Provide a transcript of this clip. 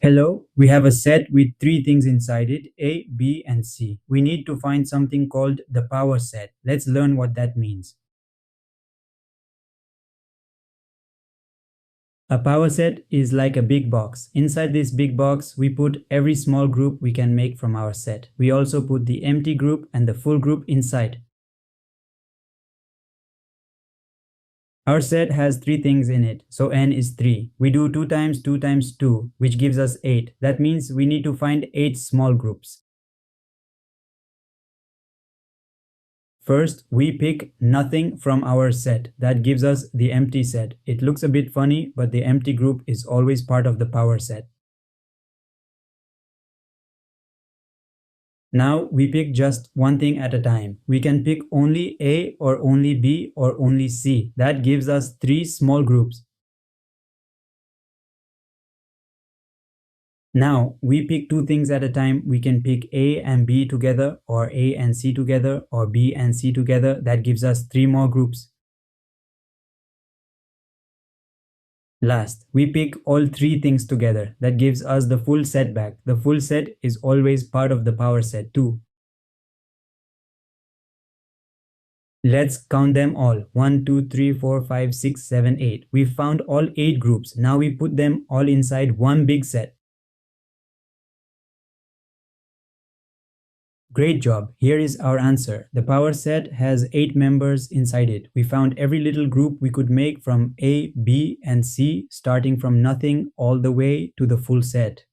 Hello, we have a set with three things inside it, A, B, and C. We need to find something called the power set. Let's learn what that means. A power set is like a big box. Inside this big box, we put every small group we can make from our set. We also put the empty group and the full group inside. Our set has three things in it, so n is 3. We do 2 times 2 times 2, which gives us 8. That means we need to find 8 small groups. First, we pick nothing from our set. That gives us the empty set. It looks a bit funny, but the empty group is always part of the power set. Now we pick just one thing at a time. We can pick only A or only B or only C. That gives us 3 small groups. Now we pick two things at a time. We can pick A and B together, or A and C together, or B and C together. That gives us 3 more groups. Last, we pick all 3 things together. That gives us the full set back. The full set is always part of the power set too. Let's count them all. 1, 2, 3, 4, 5, 6, 7, 8. We found all 8 groups. Now we put them all inside one big set. Great job. Here is our answer. The power set has 8 members inside it. We found every little group we could make from A, B, and C, starting from nothing all the way to the full set.